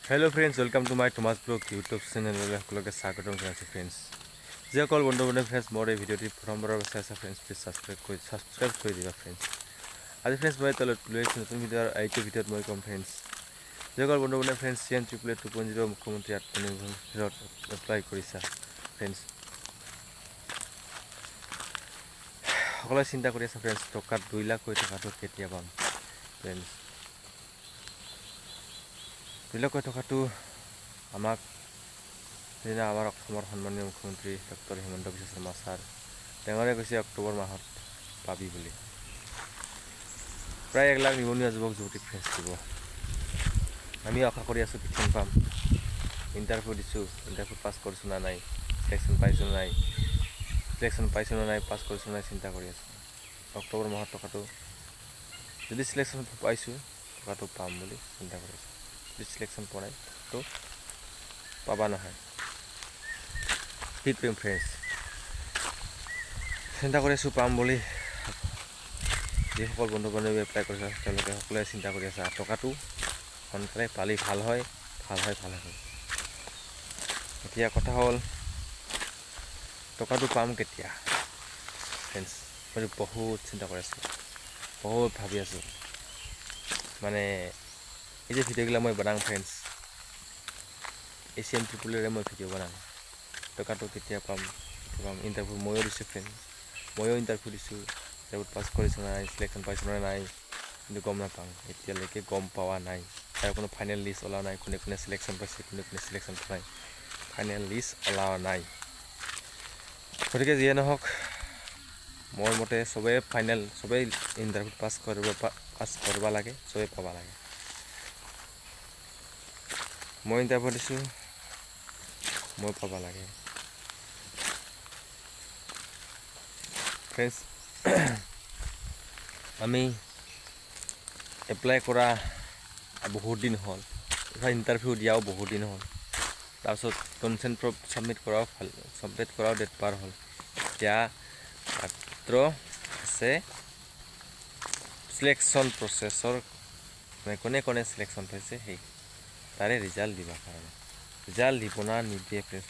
Hello friends, welcome to my Thomas Blog YouTube channel. সকলোকে স্বাগতম জনাইছো friends. যিসকল বন্ধু friends মোৰ এই ভিডিঅ'টি প্ৰথমবাৰৰ বাবে চাইছা friends, please subscribe কৰি দিবা friends. আজি friends মই তলত লৈ আহিছো নতুন ভিডিঅ'ৰ এইটো ভিডিঅ'ত মই কম friends. যিসকল বন্ধু friends CN 2.0 মুখ্যমন্ত্ৰী আত্মনিৰ্ভৰত এপ্লাই কৰিছা friends. সকলোৱে চিন্তা কৰি আছে friends, টকা 2 লাখ হৈ টকাটো কেতিয়া পাম friends. 2 লাখ টকাটো আমাক যেনে আমাৰ অসমৰ সন্মানীয় মুখ্যমন্ত্ৰী ডক্টৰ হিমন্ত বিশ্ব শৰ্মা ছাৰ তেওঁৰে কৈছে অক্টোবৰ মাহত পাবি বুলি। প্ৰায় 1 লাখ নিবনুৱা যুৱক যুৱতীক ফ্ৰেঞ্চ দিব। আমি আশা কৰি আছোঁ পিছন পাম। ইণ্টাৰভিউ দিছোঁ, ইণ্টাৰভিউ পাছ কৰিছোঁ না নাই, সিলেকশ্যন পাইছোঁ না নাই, পাছ কৰিছোঁ নাই চিন্তা কৰি আছোঁ। অক্টোবৰ মাহত টকাটো যদি সিলেকশ্যন পাইছোঁ টকাটো পাম বুলি চিন্তা কৰি আছোঁ। যদি সিলেকশ্যন পোৱা নাই তো পাবা নহয়, কি কৰিম ফ্ৰেণ্ডছ, চিন্তা কৰি আছোঁ পাম বুলি। যিসকল বন্ধু বান্ধৱী এপ্লাই কৰিছে তেওঁলোকে সকলোৱে চিন্তা কৰি আছে টকাটো সোনকালে পালি ভাল হয়। এতিয়া কথা হ'ল টকাটো পাম কেতিয়া ফ্ৰেণ্ডছ, মই বহুত চিন্তা কৰি আছোঁ, বহুত ভাবি আছোঁ। মানে এই যে ভিডিঅ'গিলা মই বনাওঁ ফ্ৰেণ্ডছ, CN 2.0 মই ভিডিঅ' বনাওঁ, টকাটো কেতিয়া পাম ইণ্টাৰভিউ ময়ো দিছোঁ ফ্ৰেণ্ডছ, ময়ো ইণ্টাৰভিউ দিছোঁ, ইণ্টাৰভিউত পাছ কৰিছোঁ নাই, সিলেকশ্যন পাইছোঁ নাই কিন্তু গম নাপাওঁ, এতিয়ালৈকে গম পোৱা নাই। তাৰ কোনো ফাইনেল লিষ্ট ওলোৱা নাই, কোনে কোনে সিলেকশ্যন পাইছে কোনে সিলেকশ্যন পোৱা নাই, ফাইনেল লিষ্ট ওলোৱা নাই। গতিকে যিয়ে নহওক মোৰ মতে চবেই ইণ্টাৰভিউত পাছ কৰিব লাগে, চবেই পাব লাগে। মই ইণ্টাৰভিউ দিছোঁ, মই পাব লাগে ফ্ৰেণ্ডছ। আমি এপ্লাই কৰা বহুত দিন হ'ল, ইণ্টাৰভিউ দিয়াও বহুত দিন হ'ল, তাৰপিছত কনচেণ্ট ছাবমিট কৰাও ডেট পাৰ হ'ল। এতিয়া মাত্ৰ আছে চিলেকশ্যন প্ৰচেছৰ, মানে কোনে চিলেকশ্যন পাইছে সেই তাৰে ৰিজাল্ট দিবৰ কাৰণে। ৰিজাল্ট দিব না নিদিয়ে ফ্ৰেণ্ডছ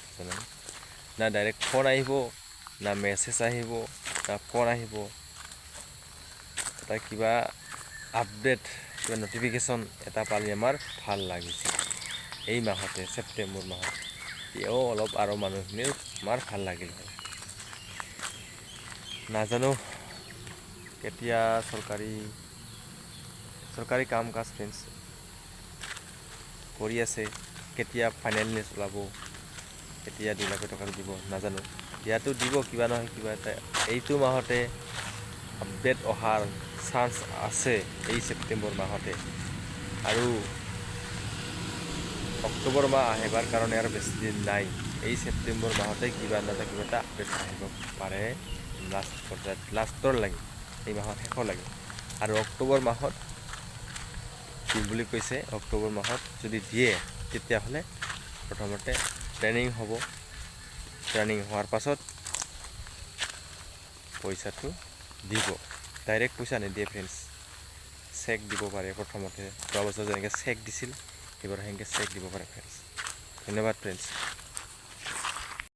না ডাইৰেক্ট ফোন আহিব, না মেছেজ আহিব, না ফোন আহিব, এটা কিবা আপডেট, কিবা নটিফিকেশ্যন এটা পালে আমাৰ ভাল লাগিছে। এই মাহতে ছেপ্টেম্বৰ মাহত এও অলপ আৰু মানুহখিনিৰ আমাৰ ভাল লাগিল হয়। নাজানো কেতিয়া চৰকাৰী কাম কাজ ফ্ৰেণ্ডছ কৰি আছে, কেতিয়া ফাইনেল লিষ্ট ওলাব, কেতিয়া 2 লাখ টকাটো দিব নাজানো। ইয়াতো দিব কিবা নহয় কিবা এটা, এইটো মাহতে আপডেট অহাৰ চান্স আছে, এই ছেপ্টেম্বৰ মাহতে। আৰু অক্টোবৰ মাহ আহিবৰ কাৰণে আৰু বেছি দিন নাই, এই ছেপ্টেম্বৰ মাহতে কিবা এটা আপডেট আহিব পাৰে লাষ্টৰ লাগে, এই মাহৰ শেষৰ লাগে। আৰু অক্টোবৰ মাহত দিম বুলি কৈছে, অক্টোবৰ মাহত যদি দিয়ে তেতিয়াহ'লে প্ৰথমতে ট্ৰেইনিং হ'ব, ট্ৰেইনিং হোৱাৰ পাছত পইচাটো দিব। ডাইৰেক্ট পইচা নিদিয়ে ফ্ৰেণ্ডছ, চেক দিব পাৰে প্ৰথমতে, যোৱা বছৰ যেনেকৈ চেক দিছিল এইবাৰ সেনেকৈ চেক দিব পাৰে ফ্ৰেণ্ডছ। ধন্যবাদ ফ্ৰেণ্ডছ।